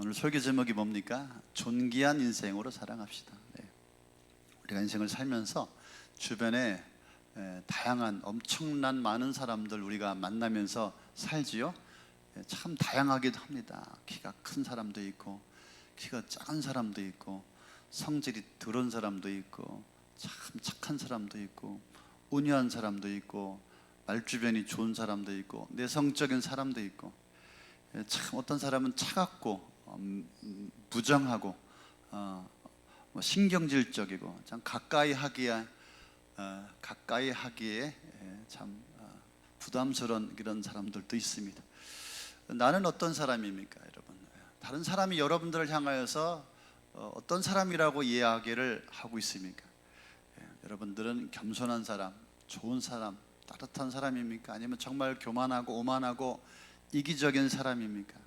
오늘 설교 제목이 뭡니까? 존귀한 인생으로 살아갑시다. 우리가 인생을 살면서 주변에 다양한 엄청난 많은 사람들 우리가 만나면서 살지요. 참 다양하기도 합니다. 키가 큰 사람도 있고 키가 작은 사람도 있고 성질이 더러운 사람도 있고 참 착한 사람도 있고 온유한 사람도 있고 말주변이 좋은 사람도 있고 내성적인 사람도 있고 참 어떤 사람은 차갑고 부정하고 신경질적이고 참 가까이 하기에 참 부담스러운 그런 사람들도 있습니다. 나는 어떤 사람입니까, 여러분? 다른 사람이 여러분들을 향하여서 어떤 사람이라고 이야기를 하고 있습니까? 여러분들은 겸손한 사람, 좋은 사람, 따뜻한 사람입니까? 아니면 정말 교만하고 오만하고 이기적인 사람입니까?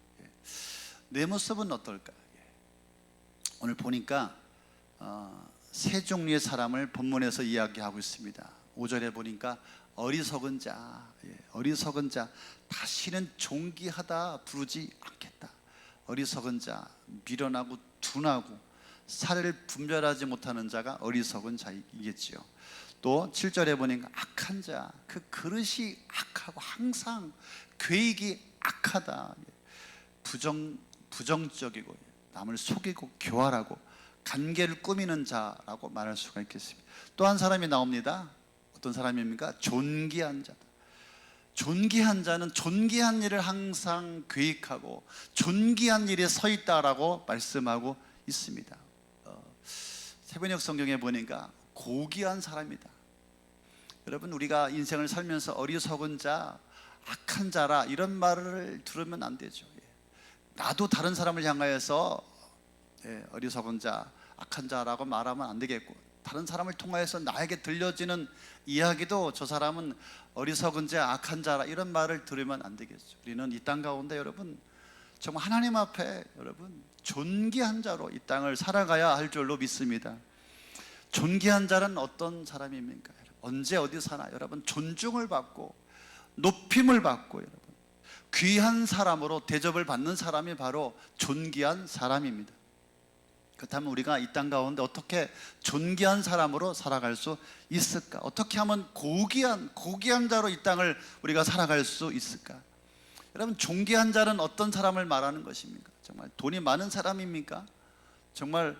내 모습은 어떨까? 오늘 보니까 세 종류의 사람을 본문에서 이야기하고 있습니다. 5절에 보니까 어리석은 자, 어리석은 자, 다시는 존귀하다 부르지 않겠다. 어리석은 자, 미련하고 둔하고 사를 분별하지 못하는 자가 어리석은 자이겠지요. 또 7절에 보니까 악한 자, 그 그릇이 악하고 항상 계획이 악하다. 부정적이고 남을 속이고 교활하고 관계를 꾸미는 자라고 말할 수가 있겠습니다. 또 한 사람이 나옵니다. 어떤 사람입니까? 존귀한 자다. 존귀한 자는 존귀한 일을 항상 계획하고 존귀한 일에 서 있다라고 말씀하고 있습니다. 세번역 성경에 보니까 고귀한 사람이다. 여러분, 우리가 인생을 살면서 어리석은 자, 악한 자라 이런 말을 들으면 안 되죠. 나도 다른 사람을 향하여서 어리석은 자, 악한 자라고 말하면 안 되겠고, 다른 사람을 통하여서 나에게 들려지는 이야기도 저 사람은 어리석은 자, 악한 자라 이런 말을 들으면 안 되겠죠. 우리는 이 땅 가운데 여러분 정말 하나님 앞에 여러분 존귀한 자로 이 땅을 살아가야 할 줄로 믿습니다. 존귀한 자는 어떤 사람입니까? 언제 어디 사나 여러분 존중을 받고 높임을 받고 여러분 귀한 사람으로 대접을 받는 사람이 바로 존귀한 사람입니다. 그렇다면 우리가 이 땅 가운데 어떻게 존귀한 사람으로 살아갈 수 있을까? 어떻게 하면 고귀한 자로 이 땅을 우리가 살아갈 수 있을까? 여러분, 존귀한 자는 어떤 사람을 말하는 것입니까? 정말 돈이 많은 사람입니까? 정말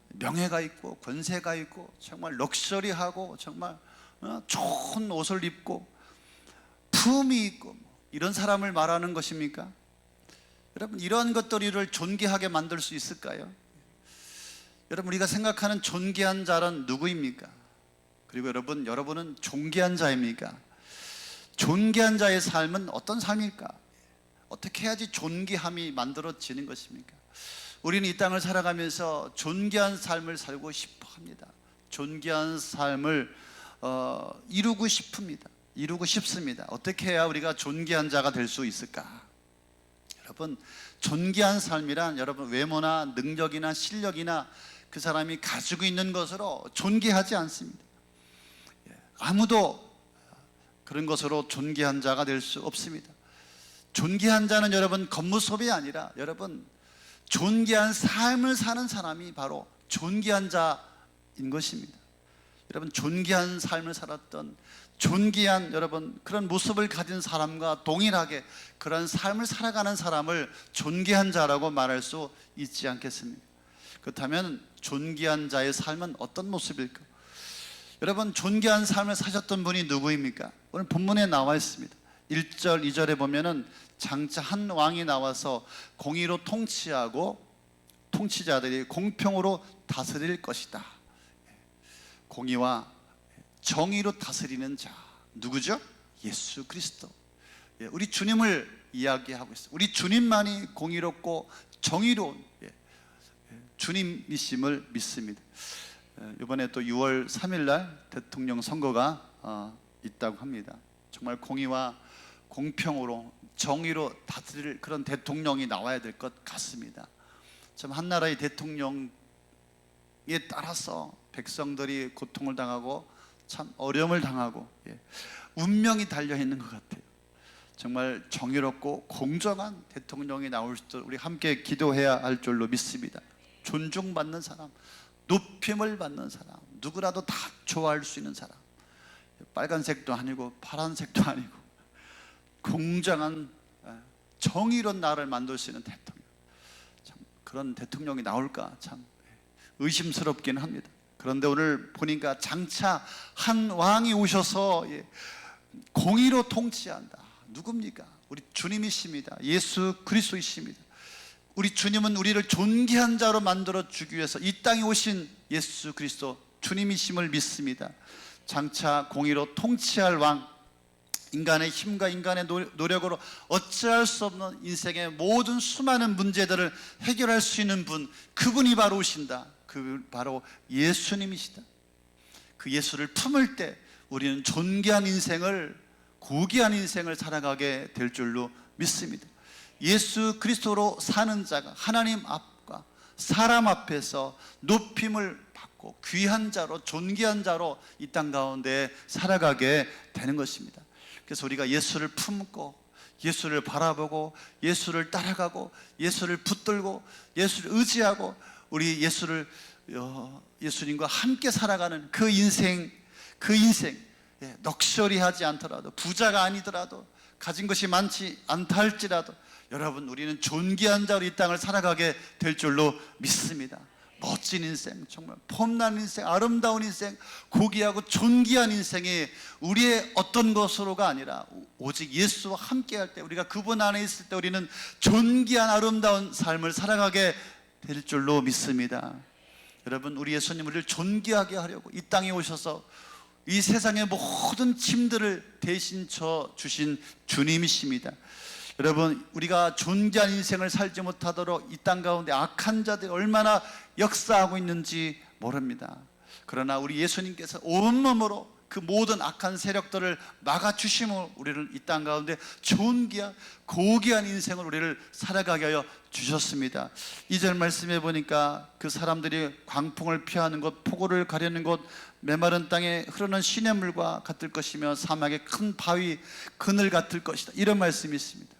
명예가 있고 권세가 있고 정말 럭셔리하고 정말 좋은 옷을 입고 품이 있고 이런 사람을 말하는 것입니까? 여러분, 이런 것들을 존귀하게 만들 수 있을까요? 여러분, 우리가 생각하는 존귀한 자는 누구입니까? 그리고 여러분은 존귀한 자입니까? 존귀한 자의 삶은 어떤 삶일까? 어떻게 해야지 존귀함이 만들어지는 것입니까? 우리는 이 땅을 살아가면서 존귀한 삶을 살고 싶어 합니다. 존귀한 삶을 이루고 싶습니다. 어떻게 해야 우리가 존귀한 자가 될 수 있을까? 여러분, 존귀한 삶이란 여러분 외모나 능력이나 실력이나 그 사람이 가지고 있는 것으로 존귀하지 않습니다. 아무도 그런 것으로 존귀한 자가 될 수 없습니다. 존귀한 자는 여러분 겉모습이 아니라 여러분 존귀한 삶을 사는 사람이 바로 존귀한 자인 것입니다. 여러분, 존귀한 삶을 살았던 존귀한 여러분 그런 모습을 가진 사람과 동일하게 그런 삶을 살아가는 사람을 존귀한 자라고 말할 수 있지 않겠습니까? 그렇다면 존귀한 자의 삶은 어떤 모습일까? 여러분, 존귀한 삶을 사셨던 분이 누구입니까? 오늘 본문에 나와 있습니다. 1절, 2절에 보면은 장차 한 왕이 나와서 공의로 통치하고 통치자들이 공평으로 다스릴 것이다. 공의와 정의로 다스리는 자, 누구죠? 예수 그리스도. 우리 주님을 이야기하고 있어요. 우리 주님만이 공의롭고 정의로운 주님이심을 믿습니다. 이번에 또 6월 3일 날 대통령 선거가 있다고 합니다. 정말 공의와 공평으로 정의로 다스릴 그런 대통령이 나와야 될 것 같습니다. 참 한 나라의 대통령에 따라서 백성들이 고통을 당하고 참 어려움을 당하고 운명이 달려있는 것 같아요. 정말 정의롭고 공정한 대통령이 나올 수 있도록 우리 함께 기도해야 할 줄로 믿습니다. 존중받는 사람, 높임을 받는 사람, 누구라도 다 좋아할 수 있는 사람, 빨간색도 아니고 파란색도 아니고 공정한 정의로운 나라를 만들 수 있는 대통령, 참 그런 대통령이 나올까 참 의심스럽긴 합니다. 그런데 오늘 보니까 장차 한 왕이 오셔서 공의로 통치한다. 누굽니까? 우리 주님이십니다. 예수 그리스도이십니다. 우리 주님은 우리를 존귀한 자로 만들어 주기 위해서 이 땅에 오신 예수 그리스도 주님이심을 믿습니다. 장차 공의로 통치할 왕, 인간의 힘과 인간의 노력으로 어찌할 수 없는 인생의 모든 수많은 문제들을 해결할 수 있는 분, 그분이 바로 오신다. 그 바로 예수님이시다. 그 예수를 품을 때 우리는 존귀한 인생을, 고귀한 인생을 살아가게 될 줄로 믿습니다. 예수 그리스도로 사는 자가 하나님 앞과 사람 앞에서 높임을 받고 귀한 자로, 존귀한 자로 이 땅 가운데 살아가게 되는 것입니다. 그래서 우리가 예수를 품고 예수를 바라보고 예수를 따라가고 예수를 붙들고 예수를 의지하고 우리 예수님과 함께 살아가는 그 인생, 럭셔리하지 않더라도, 부자가 아니더라도, 가진 것이 많지 않다 할지라도 여러분, 우리는 존귀한 자로 이 땅을 살아가게 될 줄로 믿습니다. 멋진 인생, 정말 폼난 인생, 아름다운 인생, 고귀하고 존귀한 인생이 우리의 어떤 것으로가 아니라 오직 예수와 함께 할 때, 우리가 그분 안에 있을 때 우리는 존귀한 아름다운 삶을 살아가게 될 줄로 믿습니다. 여러분, 우리 예수님 우리를 존귀하게 하려고 이 땅에 오셔서 이 세상의 모든 짐들을 대신 져 주신 주님이십니다. 여러분, 우리가 존귀한 인생을 살지 못하도록 이 땅 가운데 악한 자들이 얼마나 역사하고 있는지 모릅니다. 그러나 우리 예수님께서 온몸으로 그 모든 악한 세력들을 막아주심으로 우리를 이 땅 가운데 존귀한 고귀한 인생을 우리를 살아가게 하여 주셨습니다. 2절 말씀해 보니까 그 사람들이 광풍을 피하는 곳, 폭우를 가려는 곳, 메마른 땅에 흐르는 시냇물과 같을 것이며 사막의 큰 바위 그늘 같을 것이다, 이런 말씀이 있습니다.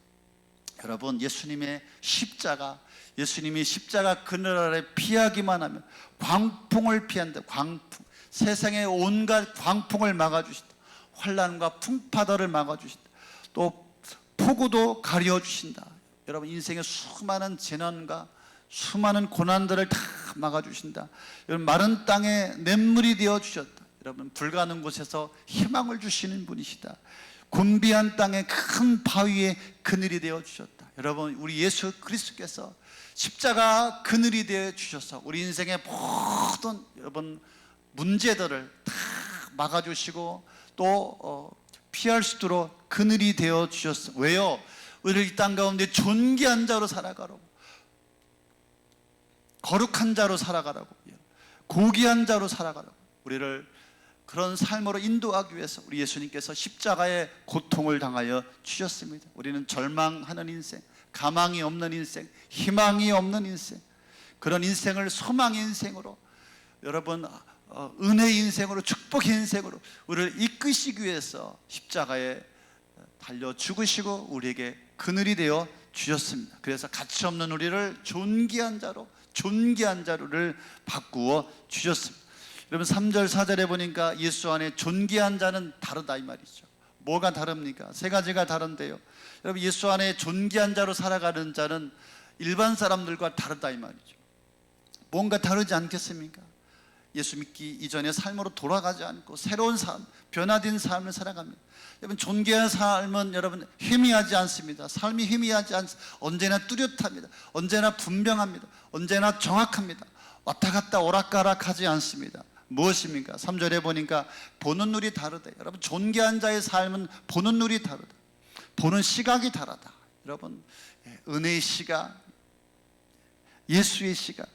여러분, 예수님의 십자가, 예수님이 십자가 그늘 아래 피하기만 하면 광풍을 피한다. 광풍, 세상의 온갖 광풍을 막아주신다. 환난과 풍파들을 막아주신다. 또 폭우도 가려주신다. 여러분, 인생의 수많은 재난과 수많은 고난들을 다 막아주신다. 여러분, 마른 땅에 냇물이 되어주셨다. 여러분, 불가능 곳에서 희망을 주시는 분이시다. 곤비한 땅에 큰 바위에 그늘이 되어 주셨다. 여러분, 우리 예수 그리스도께서 십자가 그늘이 되어 주셔서 우리 인생의 모든 여러분 문제들을 다 막아주시고 또 피할 수 있도록 그늘이 되어 주셨어. 왜요? 우리를 이 땅 가운데 존귀한 자로 살아가라고, 거룩한 자로 살아가라고, 고귀한 자로 살아가라고, 우리를 그런 삶으로 인도하기 위해서 우리 예수님께서 십자가의 고통을 당하여 주셨습니다. 우리는 절망하는 인생, 가망이 없는 인생, 희망이 없는 인생, 그런 인생을 소망의 인생으로, 여러분 은혜의 인생으로, 축복의 인생으로 우리를 이끄시기 위해서 십자가에 달려 죽으시고 우리에게 그늘이 되어 주셨습니다. 그래서 가치없는 우리를 존귀한 자로를 바꾸어 주셨습니다. 여러분, 3절 4절에 보니까 예수 안에 존귀한 자는 다르다, 이 말이죠. 뭐가 다릅니까? 세 가지가 다른데요. 여러분, 예수 안에 존귀한 자로 살아가는 자는 일반 사람들과 다르다, 이 말이죠. 뭔가 다르지 않겠습니까? 예수 믿기 이전의 삶으로 돌아가지 않고 새로운 삶, 변화된 삶을 살아갑니다. 여러분, 존귀한 삶은 여러분 희미하지 않습니다. 삶이 희미하지 않습니다. 언제나 뚜렷합니다. 언제나 분명합니다. 언제나 정확합니다. 왔다 갔다 오락가락하지 않습니다. 무엇입니까? 3절에 보니까 보는 눈이 다르다. 여러분, 존귀한 자의 삶은 보는 눈이 다르다. 보는 시각이 다르다. 여러분, 은혜의 시각, 예수의 시각.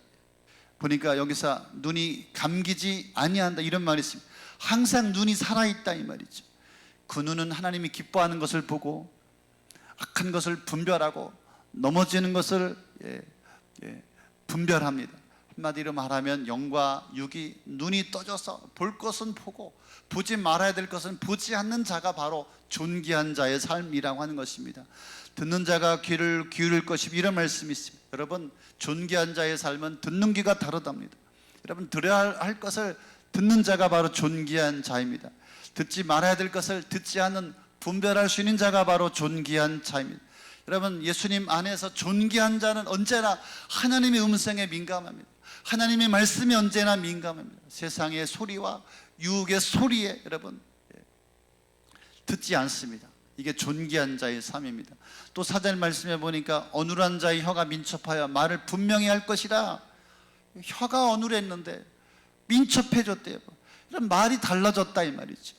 보니까 여기서 눈이 감기지 아니한다, 이런 말이 있습니다. 항상 눈이 살아있다, 이 말이죠. 그 눈은 하나님이 기뻐하는 것을 보고 악한 것을 분별하고 넘어지는 것을 분별합니다. 한마디로 말하면 영과 육이 눈이 떠져서 볼 것은 보고 보지 말아야 될 것은 보지 않는 자가 바로 존귀한 자의 삶이라고 하는 것입니다. 듣는 자가 귀를 기울일 것이, 이런 말씀이 있습니다. 여러분, 존귀한 자의 삶은 듣는 귀가 다르답니다. 여러분, 들어야 할 것을 듣는 자가 바로 존귀한 자입니다. 듣지 말아야 될 것을 듣지 않는, 분별할 수 있는 자가 바로 존귀한 자입니다. 여러분, 예수님 안에서 존귀한 자는 언제나 하나님의 음성에 민감합니다. 하나님의 말씀이 언제나 민감합니다. 세상의 소리와 유혹의 소리에 여러분 듣지 않습니다. 이게 존귀한 자의 삶입니다. 또 4절 말씀에 보니까 어눌한 자의 혀가 민첩하여 말을 분명히 할 것이라. 혀가 어눌했는데 민첩해졌대요. 이런 말이 달라졌다 이 말이죠.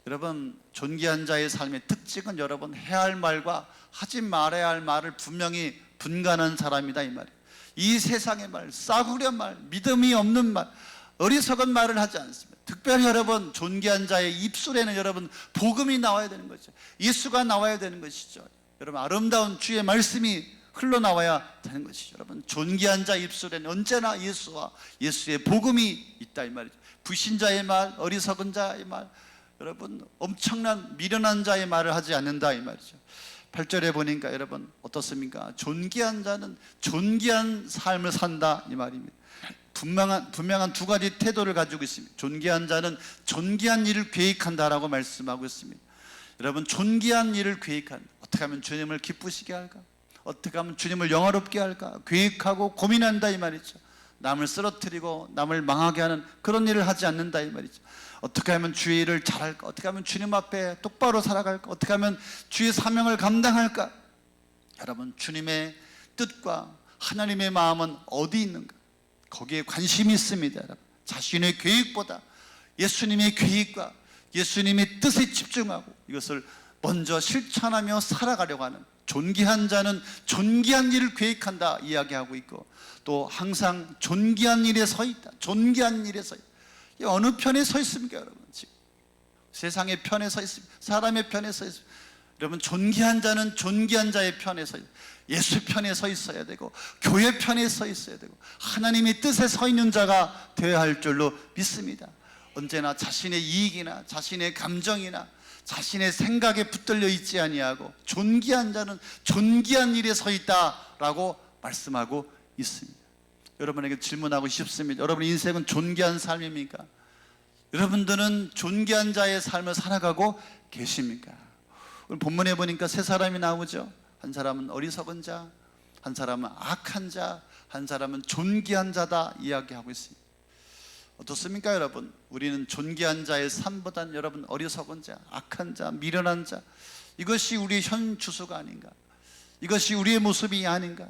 여러분, 존귀한 자의 삶의 특징은 여러분, 해야 할 말과 하지 말아야 할 말을 분명히 분간한 사람이다 이 말이에요. 이 세상의 말, 싸구려 말, 믿음이 없는 말, 어리석은 말을 하지 않습니다. 특별히 여러분, 존귀한 자의 입술에는 여러분 복음이 나와야 되는 거죠. 예수가 나와야 되는 것이죠. 여러분, 아름다운 주의 말씀이 흘러나와야 되는 것이죠. 여러분, 존귀한 자 입술에는 언제나 예수와 예수의 복음이 있다 이 말이죠. 불신자의 말, 어리석은 자의 말, 여러분 엄청난 미련한 자의 말을 하지 않는다 이 말이죠. 8절에 보니까 여러분 어떻습니까? 존귀한 자는 존귀한 삶을 산다 이 말입니다. 분명한 두 가지 태도를 가지고 있습니다. 존귀한 자는 존귀한 일을 계획한다라고 말씀하고 있습니다. 여러분, 존귀한 일을 계획한다. 어떻게 하면 주님을 기쁘시게 할까? 어떻게 하면 주님을 영화롭게 할까? 계획하고 고민한다 이 말이죠. 남을 쓰러뜨리고 남을 망하게 하는 그런 일을 하지 않는다 이 말이죠. 어떻게 하면 주의 일을 잘할까? 어떻게 하면 주님 앞에 똑바로 살아갈까? 어떻게 하면 주의 사명을 감당할까? 여러분, 주님의 뜻과 하나님의 마음은 어디 있는가? 거기에 관심이 있습니다. 여러분, 자신의 계획보다 예수님의 계획과 예수님의 뜻에 집중하고 이것을 먼저 실천하며 살아가려고 하는, 존귀한 자는 존귀한 일을 계획한다 이야기하고 있고, 또 항상 존귀한 일에 서 있다. 존귀한 일에 서 있다. 어느 편에 서 있습니까 여러분? 지금 세상의 편에 서 있습니다. 사람의 편에 서 있습니다. 여러분, 존귀한 자는 존귀한 자의 편에 서 있다. 예수 편에 서 있어야 되고 교회 편에 서 있어야 되고 하나님의 뜻에 서 있는 자가 되어야 할 줄로 믿습니다. 언제나 자신의 이익이나 자신의 감정이나 자신의 생각에 붙들려 있지 아니하고 존귀한 자는 존귀한 일에 서 있다라고 말씀하고 있습니다. 여러분에게 질문하고 싶습니다. 여러분의 인생은 존귀한 삶입니까? 여러분들은 존귀한 자의 삶을 살아가고 계십니까? 오늘 본문에 보니까 세 사람이 나오죠. 한 사람은 어리석은 자, 한 사람은 악한 자, 한 사람은 존귀한 자다 이야기하고 있습니다. 어떻습니까 여러분? 우리는 존귀한 자의 삶보다는 여러분 어리석은 자, 악한 자, 미련한 자, 이것이 우리의 현 주소가 아닌가? 이것이 우리의 모습이 아닌가?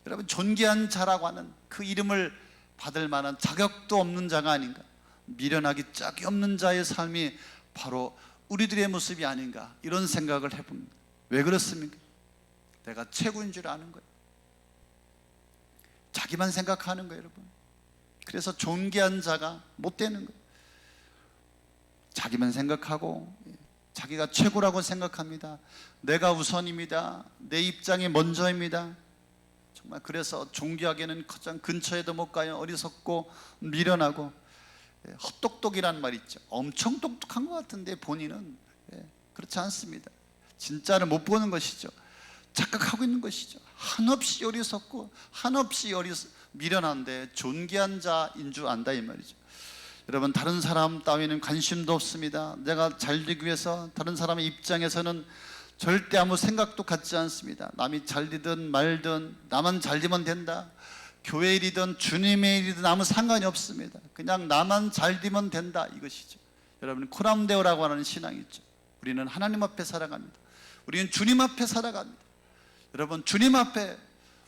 여러분, 존귀한 자라고 하는 그 이름을 받을 만한 자격도 없는 자가 아닌가? 미련하기 짝이 없는 자의 삶이 바로 우리들의 모습이 아닌가? 이런 생각을 해봅니다. 왜 그렇습니까? 내가 최고인 줄 아는 거예요. 자기만 생각하는 거예요 여러분. 그래서 존귀한 자가 못 되는 거예요. 자기만 생각하고 자기가 최고라고 생각합니다. 내가 우선입니다. 내 입장이 먼저입니다. 정말 그래서 존귀하게는 가장 근처에도 못 가요. 어리석고 미련하고 헛똑똑이라는 말 있죠. 엄청 똑똑한 것 같은데 본인은 그렇지 않습니다. 진짜를 못 보는 것이죠. 착각하고 있는 것이죠. 한없이 어리석고 한없이 미련한데 존귀한 자인 줄 안다 이 말이죠. 여러분, 다른 사람 따위는 관심도 없습니다. 내가 잘 되기 위해서 다른 사람의 입장에서는 절대 아무 생각도 갖지 않습니다. 남이 잘 되든 말든 나만 잘 되면 된다. 교회 일이든 주님의 일이든 아무 상관이 없습니다. 그냥 나만 잘 되면 된다 이것이죠. 여러분, 코람데오라고 하는 신앙이 있죠. 우리는 하나님 앞에 살아갑니다. 우리는 주님 앞에 살아갑니다. 여러분, 주님 앞에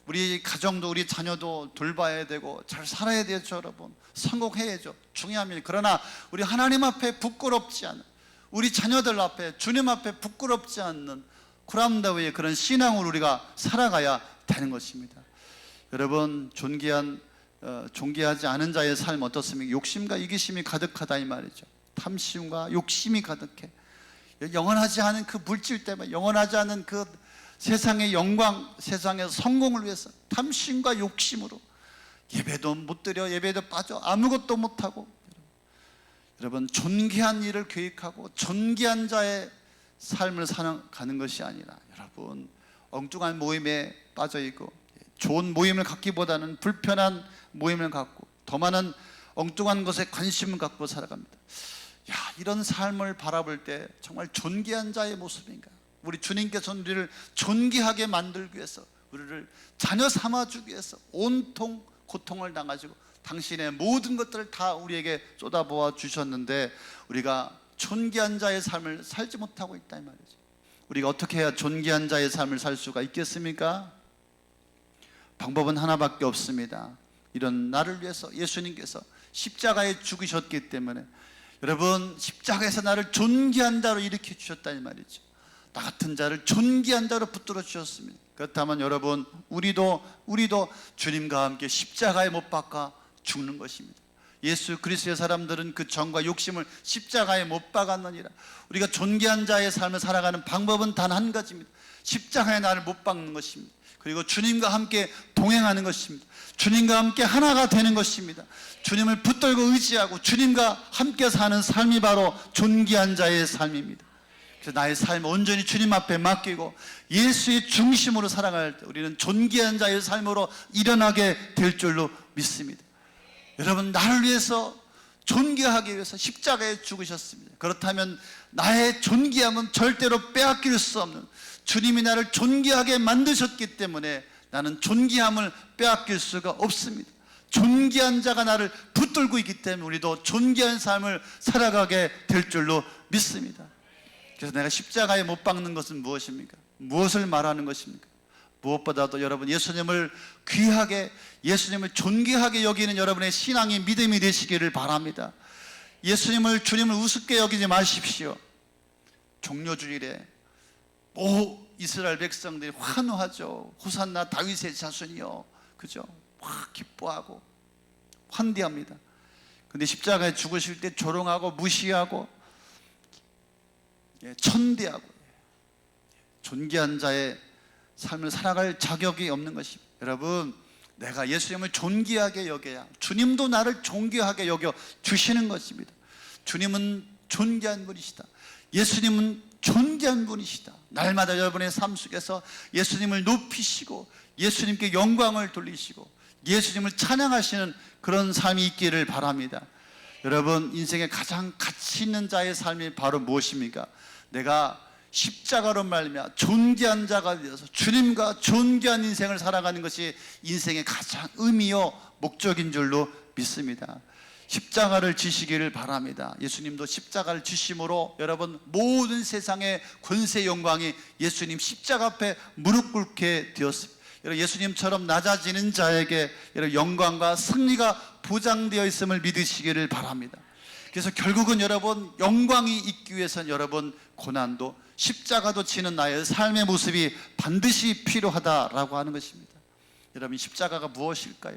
우리 가정도 우리 자녀도 돌봐야 되고 잘 살아야 되죠. 여러분, 성공해야죠. 중요합니다. 그러나 우리 하나님 앞에 부끄럽지 않은, 우리 자녀들 앞에 주님 앞에 부끄럽지 않는 코람데오의 그런 신앙으로 우리가 살아가야 되는 것입니다. 여러분, 존귀하지 않은 자의 삶 어떻습니까? 욕심과 이기심이 가득하다 이 말이죠. 탐심과 욕심이 가득해. 영원하지 않은 그 물질 때문에, 영원하지 않은 그 세상의 영광, 세상의 성공을 위해서 탐심과 욕심으로 예배도 못 드려, 예배도 빠져, 아무것도 못하고. 여러분, 존귀한 일을 계획하고 존귀한 자의 삶을 살아가는 것이 아니라, 여러분, 엉뚱한 모임에 빠져 있고 좋은 모임을 갖기보다는 불편한 모임을 갖고 더 많은 엉뚱한 것에 관심을 갖고 살아갑니다. 야, 이런 삶을 바라볼 때 정말 존귀한 자의 모습인가? 우리 주님께서 우리를 존귀하게 만들기 위해서, 우리를 자녀 삼아주기 위해서 온통 고통을 당하시고 당신의 모든 것들을 다 우리에게 쏟아부어 주셨는데 우리가 존귀한 자의 삶을 살지 못하고 있다 이 말이죠. 우리가 어떻게 해야 존귀한 자의 삶을 살 수가 있겠습니까? 방법은 하나밖에 없습니다. 이런 나를 위해서 예수님께서 십자가에 죽으셨기 때문에, 여러분, 십자가에서 나를 존귀한 자로 일으켜 주셨다 이 말이죠. 나 같은 자를 존귀한 자로 붙들어 주셨습니다. 그렇다면 여러분, 우리도 주님과 함께 십자가에 못 박아 죽는 것입니다. 예수 그리스도의 사람들은 그 정과 욕심을 십자가에 못 박았느니라. 우리가 존귀한 자의 삶을 살아가는 방법은 단 한 가지입니다. 십자가에 나를 못 박는 것입니다. 그리고 주님과 함께 동행하는 것입니다. 주님과 함께 하나가 되는 것입니다. 주님을 붙들고 의지하고 주님과 함께 사는 삶이 바로 존귀한 자의 삶입니다. 그래서 나의 삶을 온전히 주님 앞에 맡기고 예수의 중심으로 살아갈 때 우리는 존귀한 자의 삶으로 일어나게 될 줄로 믿습니다. 여러분, 나를 위해서 존귀하기 위해서 십자가에 죽으셨습니다. 그렇다면 나의 존귀함은 절대로 빼앗길 수 없는, 주님이 나를 존귀하게 만드셨기 때문에 나는 존귀함을 빼앗길 수가 없습니다. 존귀한 자가 나를 붙들고 있기 때문에 우리도 존귀한 삶을 살아가게 될 줄로 믿습니다. 그래서 내가 십자가에 못 박는 것은 무엇입니까? 무엇을 말하는 것입니까? 무엇보다도 여러분, 예수님을 귀하게, 예수님을 존귀하게 여기는 여러분의 신앙이 믿음이 되시기를 바랍니다. 주님을 우습게 여기지 마십시오. 종료주일에 이스라엘 백성들이 환호하죠. 호산나 다윗의 자손이요, 그죠? 막 기뻐하고 환대합니다. 근데 십자가에 죽으실 때 조롱하고 무시하고 천대하고 존귀한 자의 삶을 살아갈 자격이 없는 것입니다. 여러분, 내가 예수님을 존귀하게 여겨야 주님도 나를 존귀하게 여겨 주시는 것입니다. 주님은 존귀한 분이시다. 예수님은 존귀한 분이시다. 날마다 여러분의 삶 속에서 예수님을 높이시고 예수님께 영광을 돌리시고 예수님을 찬양하시는 그런 삶이 있기를 바랍니다. 여러분, 인생의 가장 가치 있는 자의 삶이 바로 무엇입니까? 내가 십자가로 말미암아 존귀한 자가 되어서 주님과 존귀한 인생을 살아가는 것이 인생의 가장 의미요 목적인 줄로 믿습니다. 십자가를 지시기를 바랍니다. 예수님도 십자가를 지심으로 여러분, 모든 세상의 권세 영광이 예수님 십자가 앞에 무릎 꿇게 되었습니다. 여러분, 예수님처럼 낮아지는 자에게 여러분, 영광과 승리가 보장되어 있음을 믿으시기를 바랍니다. 그래서 결국은 여러분, 영광이 있기 위해서는 여러분, 고난도 십자가도 지는 나의 삶의 모습이 반드시 필요하다라고 하는 것입니다. 여러분, 십자가가 무엇일까요?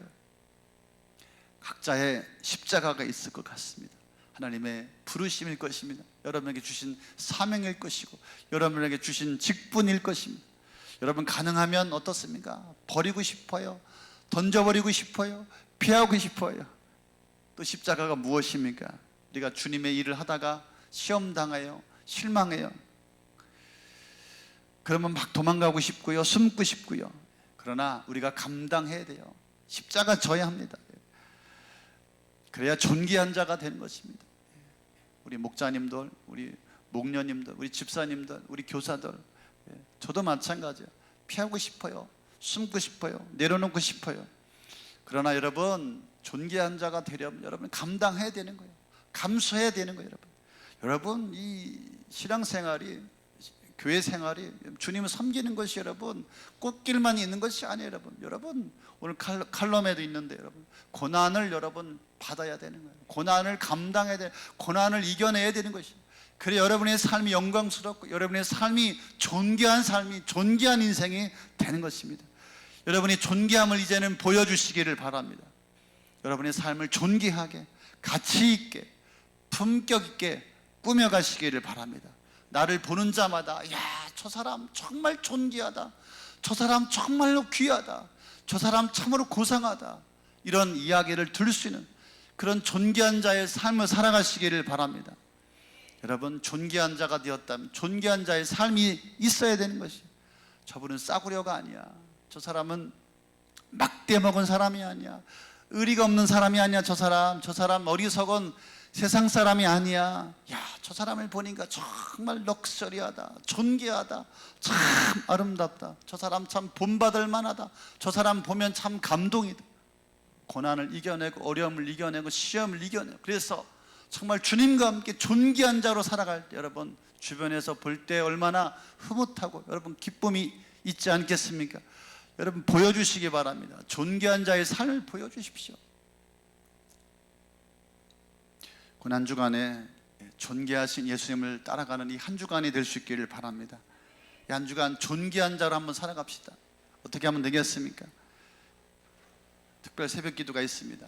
각자의 십자가가 있을 것 같습니다. 하나님의 부르심일 것입니다. 여러분에게 주신 사명일 것이고 여러분에게 주신 직분일 것입니다. 여러분, 가능하면 어떻습니까? 버리고 싶어요? 던져버리고 싶어요? 피하고 싶어요? 또 십자가가 무엇입니까? 우리가 주님의 일을 하다가 시험당해요, 실망해요. 그러면 막 도망가고 싶고요, 숨고 싶고요. 그러나 우리가 감당해야 돼요. 십자가 져야 합니다. 그래야 존귀한 자가 되는 것입니다. 우리 목자님들, 우리 목녀님들, 우리 집사님들, 우리 교사들, 저도 마찬가지예요. 피하고 싶어요, 숨고 싶어요, 내려놓고 싶어요. 그러나 여러분, 존귀한 자가 되려면 여러분 감당해야 되는 거예요. 감수해야 되는 거예요. 여러분, 이 신앙생활이, 교회 생활이 주님을 섬기는 것이 여러분 꽃길만 있는 것이 아니에요. 여러분 오늘 칼럼에도 있는데 여러분, 고난을 여러분 받아야 되는 거예요. 고난을 감당해야 돼요. 고난을 이겨내야 되는 것이에요. 그래 여러분의 삶이 영광스럽고 여러분의 삶이 존귀한 삶이, 존귀한 인생이 되는 것입니다. 여러분이 존귀함을 이제는 보여주시기를 바랍니다. 여러분의 삶을 존귀하게, 가치 있게, 품격 있게 꾸며가시기를 바랍니다. 나를 보는 자마다, 야, 저 사람 정말 존귀하다, 저 사람 정말로 귀하다, 저 사람 참으로 고상하다, 이런 이야기를 들을 수 있는 그런 존귀한 자의 삶을 살아가시기를 바랍니다. 여러분, 존귀한 자가 되었다면 존귀한 자의 삶이 있어야 되는 것이, 저분은 싸구려가 아니야, 저 사람은 막대 먹은 사람이 아니야, 의리가 없는 사람이 아니야, 저 사람 어리석은 세상 사람이 아니야. 야, 저 사람을 보니까 정말 럭셔리하다, 존귀하다, 참 아름답다, 저 사람 참 본받을 만하다, 저 사람 보면 참 감동이다. 고난을 이겨내고 어려움을 이겨내고 시험을 이겨내고, 그래서 정말 주님과 함께 존귀한 자로 살아갈 때 여러분 주변에서 볼 때 얼마나 흐뭇하고 여러분 기쁨이 있지 않겠습니까? 여러분 보여주시기 바랍니다. 존귀한 자의 삶을 보여주십시오. 고난 주간에 존귀하신 예수님을 따라가는 이 한 주간이 될 수 있기를 바랍니다. 이 한 주간 존귀한 자로 한번 살아갑시다. 어떻게 하면 되겠습니까? 특별 새벽 기도가 있습니다.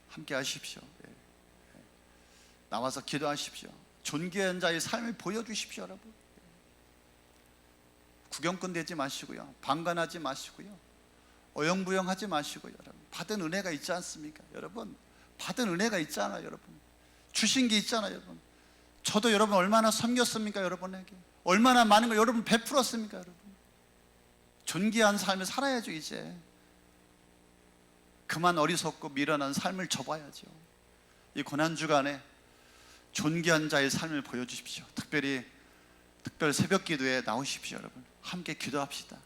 함께 하십시오. 나와서 기도하십시오. 존귀한 자의 삶을 보여주십시오. 여러분, 구경꾼 되지 마시고요, 방관하지 마시고요, 어영부영하지 마시고요. 여러분, 받은 은혜가 있지 않습니까? 여러분, 받은 은혜가 있잖아요. 여러분, 주신 게 있잖아요. 여러분, 저도 여러분 얼마나 섬겼습니까? 여러분에게 얼마나 많은 걸 여러분 베풀었습니까? 여러분, 존귀한 삶을 살아야죠. 이제 그만 어리석고 미련한 삶을 접어야죠. 이 고난주간에 존귀한 자의 삶을 보여주십시오. 특별히 특별 새벽 기도에 나오십시오. 여러분, 함께 기도합시다.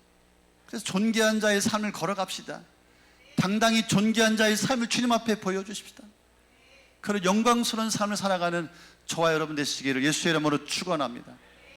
그래서 존귀한 자의 삶을 걸어갑시다. 당당히 존귀한 자의 삶을 주님 앞에 보여주십시다. 그런 영광스러운 삶을 살아가는 저와 여러분 되시기를 예수의 이름으로 축원합니다.